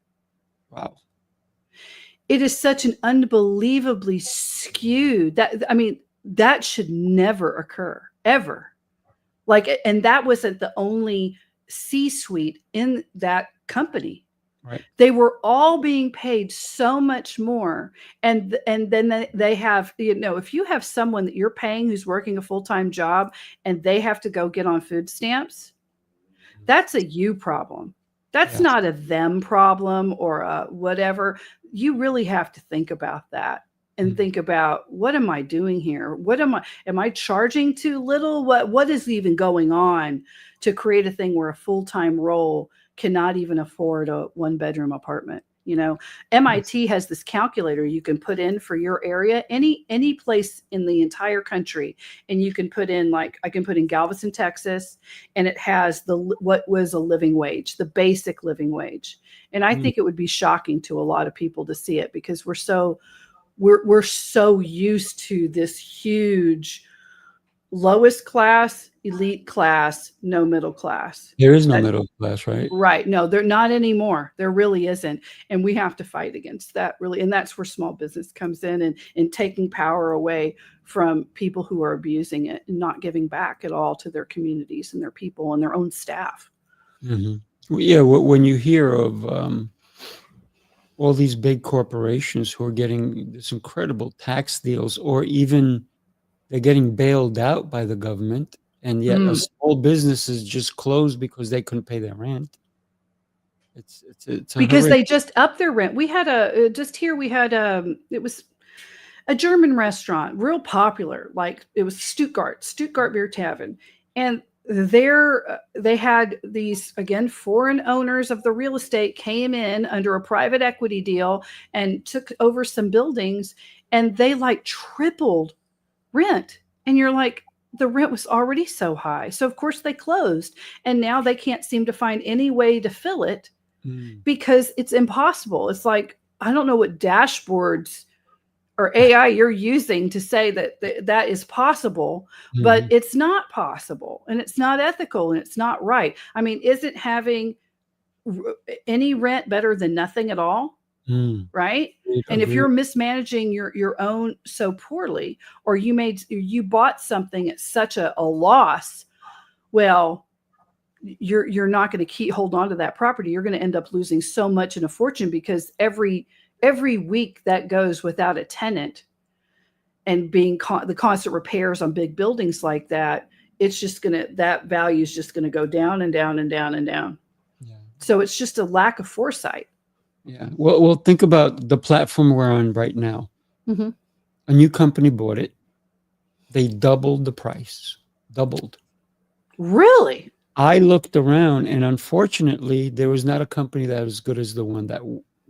Wow. It is such an unbelievably skewed that should never occur, ever. And that wasn't the only C-suite in that company. Right. They were all being paid so much more. And then they have, if you have someone that you're paying who's working a full-time job and they have to go get on food stamps, that's a you problem. That's not a them problem or a whatever. You really have to think about that and think about, what am I doing here? Am I charging too little? What is even going on to create a thing where a full-time role cannot even afford a one-bedroom apartment? MIT has this calculator you can put in for your area, any place in the entire country, and you can put in, like, I can put in Galveston, Texas, and it has what was a living wage, the basic living wage. And I think it would be shocking to a lot of people to see it, because we're so used to this huge lowest class, elite class, no middle class. There is no middle class, right? Right. No, they're not anymore. There really isn't. And we have to fight against that, really. And that's where small business comes in, and taking power away from people who are abusing it and not giving back at all to their communities and their people and their own staff. Mm-hmm. Well, yeah. When you hear of all these big corporations who are getting this incredible tax deals, or even they're getting bailed out by the government, and yet a small business is just closed because they couldn't pay their rent. It's because they just upped their rent. We had it was a German restaurant, real popular. Like, it was Stuttgart Beer Tavern, and they had these, again, foreign owners of the real estate came in under a private equity deal and took over some buildings, and they tripled rent. And you're like, the rent was already so high. So of course they closed, and now they can't seem to find any way to fill it because it's impossible. It's like, I don't know what dashboards or AI you're using to say that is possible, but it's not possible, and it's not ethical, and it's not right. I mean, isn't having any rent better than nothing at all? Right. And if you're mismanaging your own so poorly, or you bought something at such a loss, well, you're not going to hold on to that property. You're going to end up losing so much in a fortune, because every week that goes without a tenant and being the constant repairs on big buildings like that, that value is just going to go down and down and down and down. Yeah. So it's just a lack of foresight. Yeah. Well, think about the platform we're on right now. A new company bought it. They doubled the price. Doubled. Really? I looked around, and unfortunately, there was not a company that was as good as the one that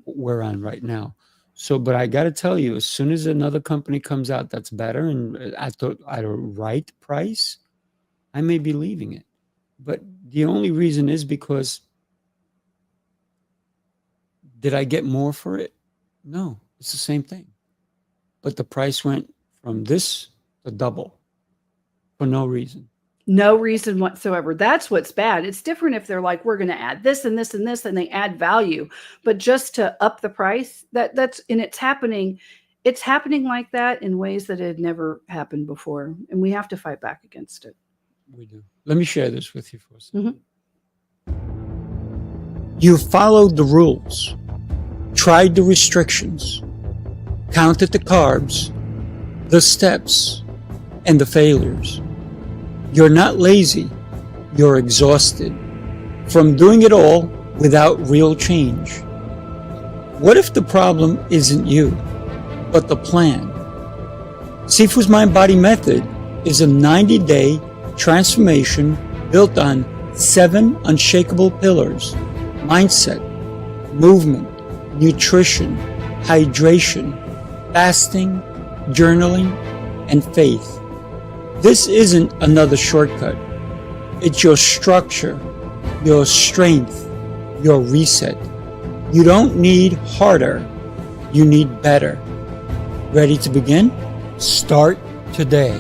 we're on right now. So, but I got to tell you, as soon as another company comes out that's better and at a right price, I may be leaving it. But the only reason is because did I get more for it? No, it's the same thing. But the price went from this to double for no reason. No reason whatsoever. That's what's bad. It's different if they're like, we're going to add this and this and this, and they add value. But just to up the price, that's and it's happening. It's happening like that in ways that had never happened before, and we have to fight back against it. We do. Let me share this with you for a second. You followed the rules, tried the restrictions, counted the carbs, the steps, and the failures. You're not lazy, you're exhausted from doing it all without real change. What if the problem isn't you, but the plan? Sifu's Mind-Body Method is a 90-day transformation built on 7 unshakable pillars: mindset, movement, nutrition, hydration, fasting, journaling, and faith. This isn't another shortcut. It's your structure, your strength, your reset. You don't need harder. You need better. Ready to begin? Start today.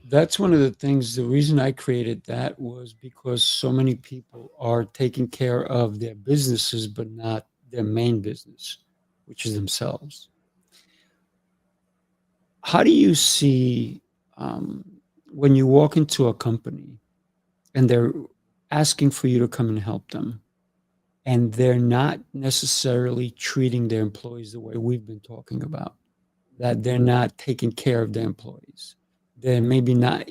That's one of the things, the reason I created that was because so many people are taking care of their businesses, but not their main business, which is themselves. How do you see when you walk into a company and they're asking for you to come and help them, and they're not necessarily treating their employees the way we've been talking about, that they're not taking care of their employees, they're maybe not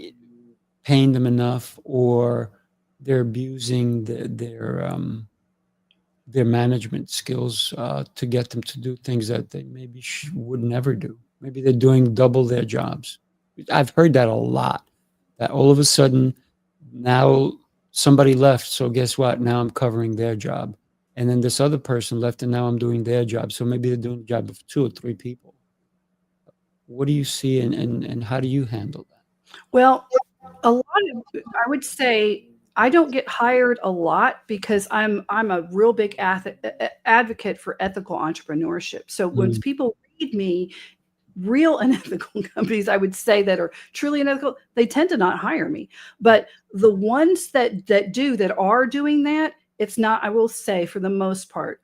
paying them enough, or they're abusing their management skills to get them to do things that they maybe would never do. Maybe they're doing double their jobs. I've heard that a lot, that all of a sudden now somebody left, so guess what? Now I'm covering their job. And then this other person left, and now I'm doing their job. So maybe they're doing the job of 2 or 3 people. What do you see, and how do you handle that? Well, a lot of, I would say, I don't get hired a lot because I'm a real big advocate for ethical entrepreneurship. So when people read me, real unethical companies, I would say, that are truly unethical, they tend to not hire me. But the ones that are doing that, it's not, I will say, for the most part,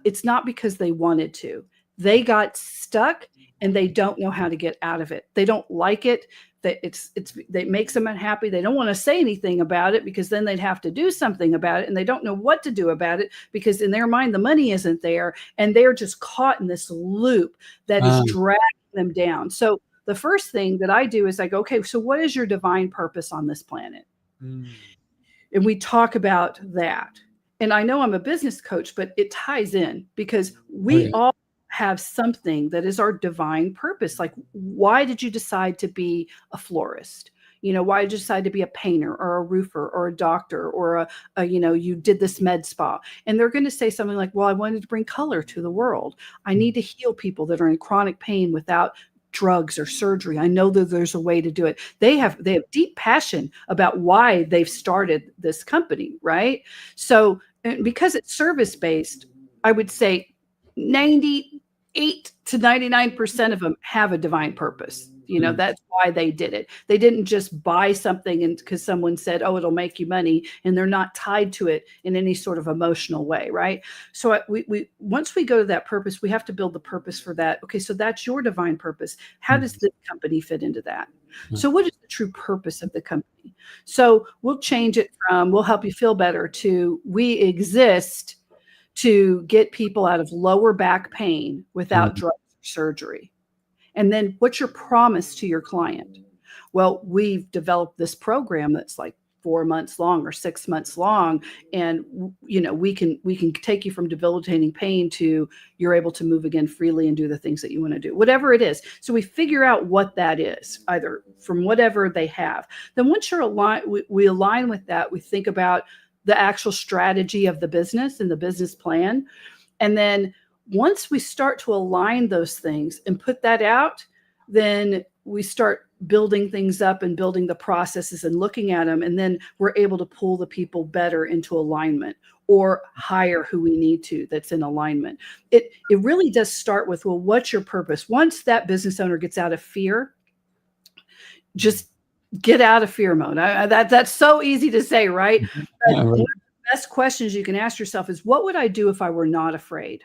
it's not because they wanted to. They got stuck and they don't know how to get out of it. They don't like it. That it makes them unhappy. They don't want to say anything about it because then they'd have to do something about it, and they don't know what to do about it because in their mind the money isn't there, and they're just caught in this loop that is dragging them down. So the first thing that I do is I go, okay, so what is your divine purpose on this planet? And we talk about that. And I know I'm a business coach, but it ties in because we all have something that is our divine purpose. Like, why did you decide to be a florist? Why did you decide to be a painter or a roofer or a doctor or you did this med spa? And they're going to say something like, well, I wanted to bring color to the world. I need to heal people that are in chronic pain without drugs or surgery. I know that there's a way to do it. They have deep passion about why they've started this company, right? So because it's service-based, I would say 98 to 99% of them have a divine purpose. That's why they did it. They didn't just buy something and because someone said, oh, it'll make you money, and they're not tied to it in any sort of emotional way, right? So we once we go to that purpose, we have to build the purpose for that. Okay, so that's your divine purpose. How does this company fit into that? So what is the true purpose of the company? So we'll change it from we'll help you feel better to we exist to get people out of lower back pain without drugs or surgery. And then what's your promise to your client? Well, we've developed this program that's like 4 months long or 6 months long, and we can take you from debilitating pain to you're able to move again freely and do the things that you want to do, whatever it is. So we figure out what that is, either from whatever they have. Then once you're aligned, we align with that. We think about the actual strategy of the business and the business plan. And then once we start to align those things and put that out, then we start building things up and building the processes and looking at them. And then we're able to pull the people better into alignment or hire who we need to that's in alignment. It really does start with, well, what's your purpose? Once that business owner gets out of fear, just get out of fear mode. That's so easy to say, right? Yeah, But right. one of the best questions you can ask yourself is, what would I do if I were not afraid?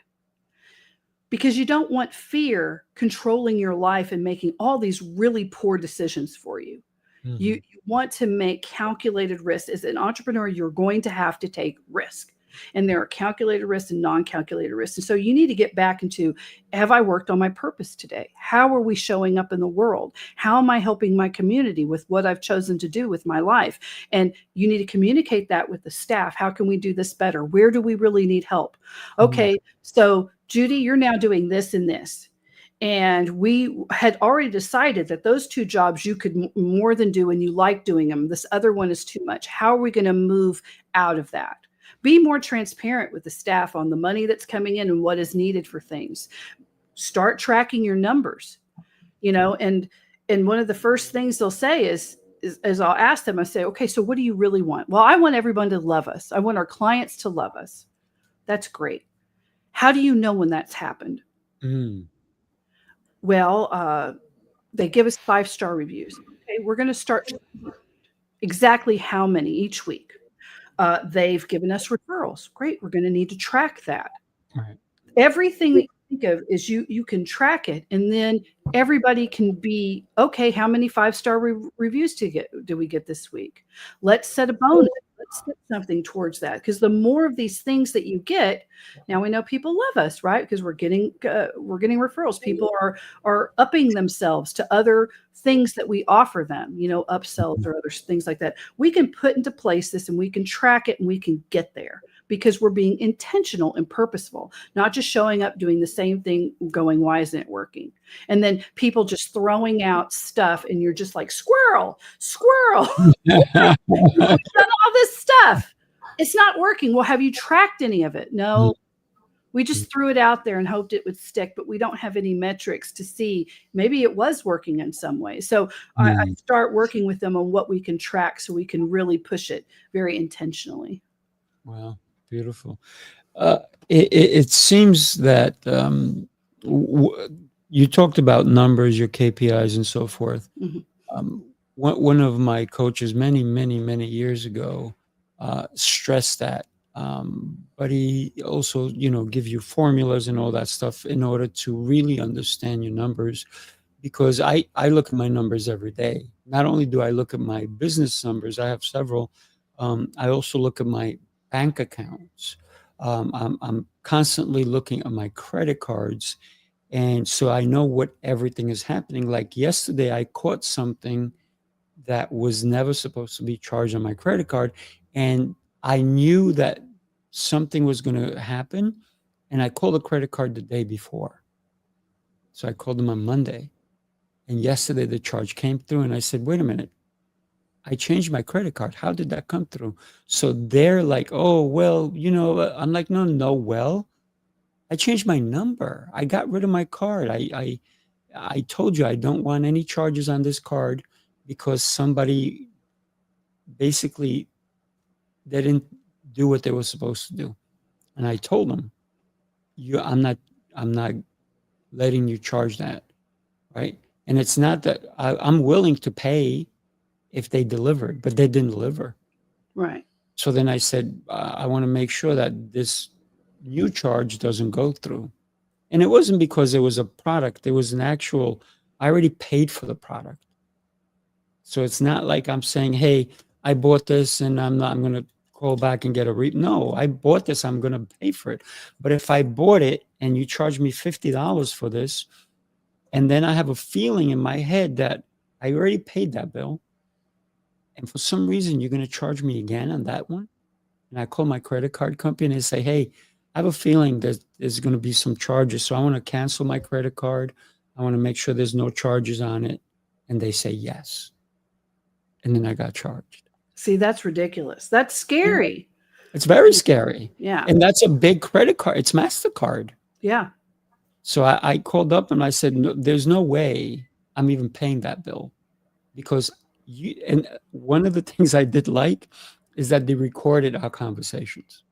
Because you don't want fear controlling your life and making all these really poor decisions for you. You want to make calculated risks. As an entrepreneur, you're going to have to take risk. And there are calculated risks and non-calculated risks. And so you need to get back into, have I worked on my purpose today? How are we showing up in the world? How am I helping my community with what I've chosen to do with my life? And you need to communicate that with the staff. How can we do this better? Where do we really need help? Okay, so Judy, you're now doing this and this. And we had already decided that those 2 jobs you could more than do and you like doing them. This other one is too much. How are we going to move out of that? Be more transparent with the staff on the money that's coming in and what is needed for things. Start tracking your numbers, and one of the first things they'll say is I'll ask them, I say, okay, so what do you really want? Well, I want everyone to love us. I want our clients to love us. That's great. How do you know when that's happened? Well, they give us 5-star reviews. Okay, we're going to start exactly how many each week. They've given us referrals. Great. We're going to need to track that. Right. Everything that you think of is you can track it, and then everybody can be, okay, how many 5-star reviews do we get this week? Let's set a bonus. Let's set something towards that, because the more of these things that you get, now we know people love us, right? Because we're getting referrals. People are upping themselves to other things that we offer them, upsells or other things like that. We can put into place this, and we can track it, and we can get there because we're being intentional and purposeful, not just showing up doing the same thing, going, why isn't it working? And then people just throwing out stuff, and you're just like, squirrel. We've done all this stuff. It's not working. Well, have you tracked any of it? No. We just threw it out there and hoped it would stick, but we don't have any metrics to see. Maybe it was working in some way. So I start working with them on what we can track so we can really push it very intentionally. Wow, beautiful. It seems that you talked about numbers, your KPIs, and so forth. One of my coaches many years ago stressed that. But he also, give you formulas and all that stuff in order to really understand your numbers, because I look at my numbers every day. Not only do I look at my business numbers, I have several. I also look at my bank accounts. I'm constantly looking at my credit cards. And so I know what everything is happening. Like yesterday, I caught something that was never supposed to be charged on my credit card. And I knew that something was going to happen. And I called the credit card the day before. So I called them on Monday. And yesterday the charge came through. And I said, wait a minute. I changed my credit card. How did that come through? So they're like, oh, well, I'm like, no, well, I changed my number. I got rid of my card. I told you I don't want any charges on this card because somebody basically, they didn't do what they were supposed to do. And I told them, I'm not letting you charge that, right? And it's not that I'm willing to pay if they delivered, but they didn't deliver. Right. So then I said, I want to make sure that this new charge doesn't go through. And it wasn't because it was a product. It was I already paid for the product. So it's not like I'm saying, hey, I bought this and I'm going to call back and get no, I bought this. I'm going to pay for it. But if I bought it and you charge me $50 for this, and then I have a feeling in my head that I already paid that bill, and for some reason you're going to charge me again on that one. And I call my credit card company and say, hey, I have a feeling that there's going to be some charges. So I want to cancel my credit card. I want to make sure there's no charges on it. And they say yes. And then I got charged. See, that's ridiculous. That's Yeah. scary. It's very scary. Yeah. And that's a big credit card. It's MasterCard. Yeah. So I called up and I said, no, there's no way I'm even paying that bill, because and one of the things I did like is that they recorded our conversations.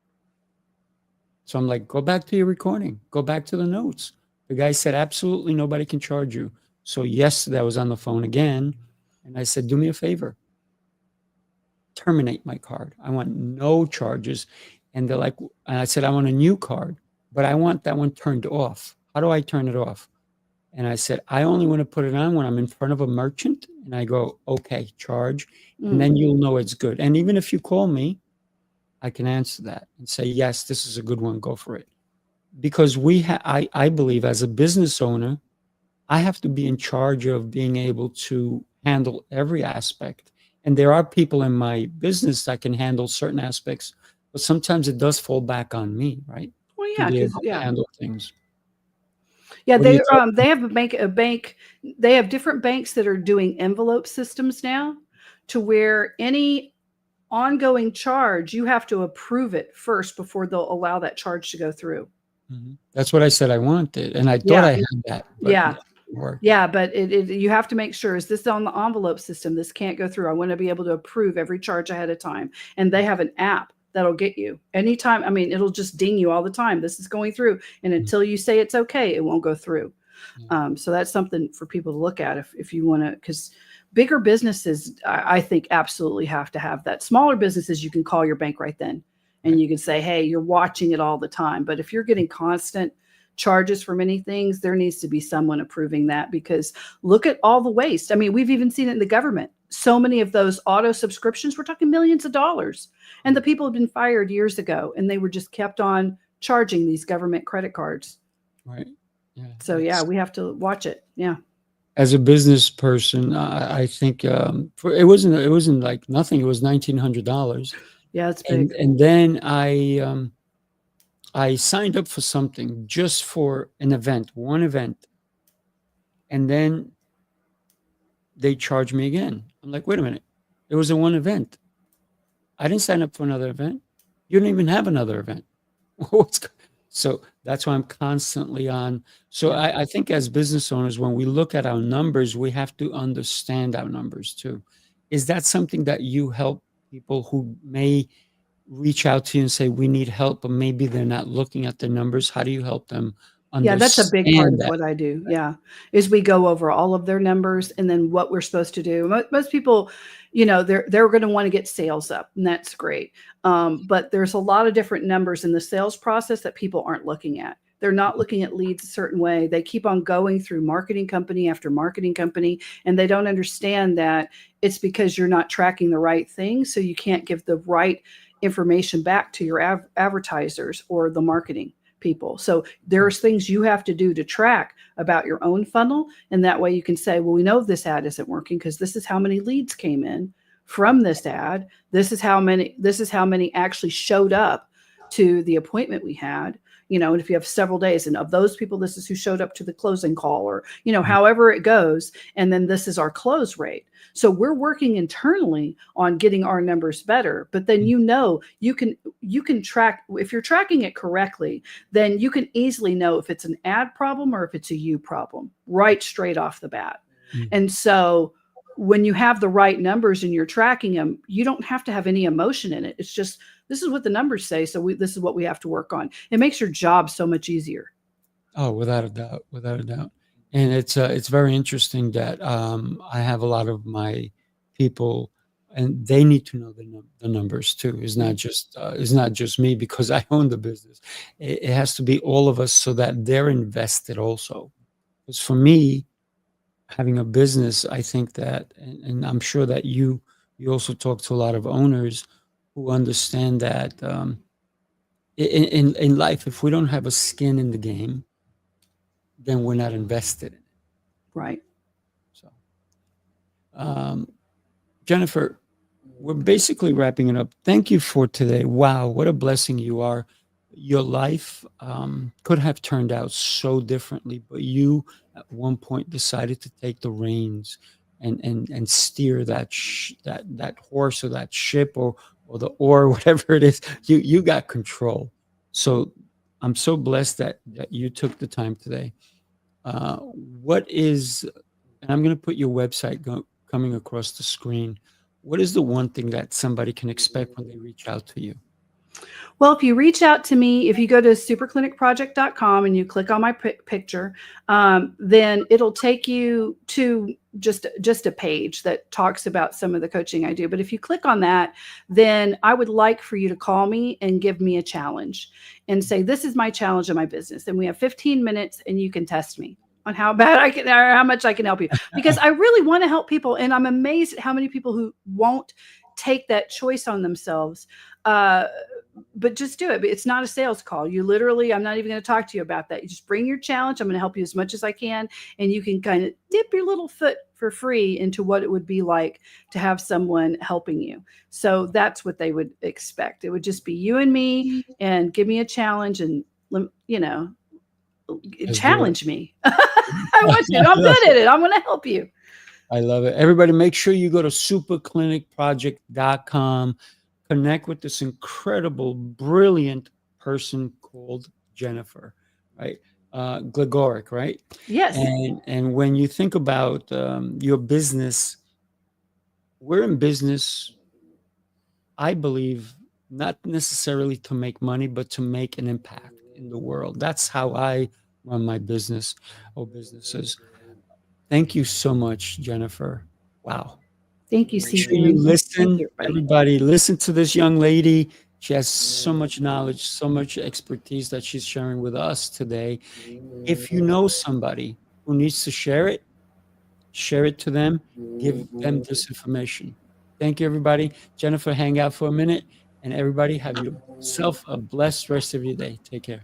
So I'm like, go back to your recording, go back to the notes. The guy said, absolutely nobody can charge you. So yesterday I was on the phone again and I said, do me a favor, terminate my card. I want no charges. And they're like, and I said, I want a new card, but I want that one turned off. How do I turn it off? And I said, I only want to put it on when I'm in front of a merchant. And I go, okay, charge. And then you'll know it's good. And even if you call me, I can answer that and say, yes, this is a good one. Go for it. Because I believe as a business owner, I have to be in charge of being able to handle every aspect. And there are people in my business that can handle certain aspects, but sometimes it does fall back on me, right? Well, To yeah, be because able to handle things. Yeah, What do you they have a bank. They have different banks that are doing envelope systems now, to where any ongoing charge, you have to approve it first before they'll allow that charge to go through. That's what I said I wanted, and I thought Yeah. I had that. But Yeah. no, it didn't work. Yeah, but you have to make sure, is this on the envelope system? This can't go through. I want to be able to approve every charge ahead of time. And they have an app that'll get you anytime. I mean, it'll just ding you all the time. This is going through. And until you say it's okay, it won't go through. So that's something for people to look at if you want to, because bigger businesses, I think, absolutely have to have that. Smaller businesses, you can call your bank right then and you can say, hey, you're watching it all the time. But if you're getting constant charges for many things, there needs to be someone approving that, because look at all the waste. I mean, we've even seen it in the government. So many of those auto subscriptions, we're talking millions of dollars. And the people have been fired years ago, and they were just kept on charging these government credit cards. Right. Yeah. So yeah, we have to watch it. Yeah. As a business person, I think it wasn't like nothing. It was $1,900. Yeah, it's big. And then I signed up for something just for an event, one event, and then they charged me again. I'm like, wait a minute, it was a one event. I didn't sign up for another event. You don't even have another event. So that's why I'm constantly on. So I think as business owners, when we look at our numbers, we have to understand our numbers too. Is that something that you help people who may reach out to you and say, we need help, but maybe they're not looking at the numbers? How do you help them Yeah, that's a big part of understand that? what I do. Yeah, is we go over all of their numbers and then what we're supposed to do. Most people, they're going to want to get sales up, and that's great. But there's a lot of different numbers in the sales process that people aren't looking at. They're not looking at leads a certain way. They keep on going through marketing company after marketing company, and they don't understand that it's because you're not tracking the right thing, so you can't give the right information back to your advertisers or the marketing people. So there's things you have to do to track about your own funnel. And that way you can say, well, we know this ad isn't working because this is how many leads came in from this ad. This is how many actually showed up to the appointment we had. And if you have several days, and of those people, this is who showed up to the closing call, or, however it goes. And then this is our close rate. So we're working internally on getting our numbers better. But then, you can track, if you're tracking it correctly, then you can easily know if it's an ad problem or if it's a you problem right straight off the bat. And so when you have the right numbers and you're tracking them, you don't have to have any emotion in it. It's just, this is what the numbers say. So this is what we have to work on. It makes your job so much easier. Oh, without a doubt, without a doubt. And it's very interesting that I have a lot of my people, and they need to know the numbers too. It's not just me, because I own the business. It has to be all of us, so that they're invested also. Because for me, having a business, I think that, and I'm sure that you also talk to a lot of owners who understand that in life, if we don't have a skin in the game, then we're not invested in it. Right. So, Jennifer, we're basically wrapping it up. Thank you for today. Wow, what a blessing you are. Your life could have turned out so differently, but you at one point decided to take the reins and steer that horse or that ship or the oar, whatever it is. You got control. So I'm so blessed that you took the time today. What is, and I'm going to put your website coming across the screen. What is the one thing that somebody can expect when they reach out to you? Well, if you reach out to me, if you go to superclinicproject.com and you click on my picture, then it'll take you to just a page that talks about some of the coaching I do. But if you click on that, then I would like for you to call me and give me a challenge and say, this is my challenge in my business. And we have 15 minutes and you can test me on how bad I can, or how much I can help you, because I really want to help people. And I'm amazed at how many people who won't take that choice on themselves. But just do it. But it's not a sales call. You literally, I'm not even going to talk to you about that. You just bring your challenge. I'm going to help you as much as I can. And you can kind of dip your little foot for free into what it would be like to have someone helping you. So that's what they would expect. It would just be you and me, and give me a challenge and, challenge me. I want you. I'm good at it. I'm going to help you. I love it. Everybody, make sure you go to superclinicproject.com. Connect with this incredible, brilliant person called Jennifer, right? Gligoric, right? Yes. And when you think about your business, we're in business, I believe, not necessarily to make money, but to make an impact in the world. That's how I run my business or businesses. Thank you so much, Jennifer. Wow. Thank you, Make sure Sifu. you listen. Thank you, Everybody, listen to this young lady. She has so much knowledge, so much expertise that she's sharing with us today. If you know somebody who needs to share it to them, give them this information. Thank you, everybody. Jennifer, hang out for a minute. And everybody, have yourself a blessed rest of your day. Take care.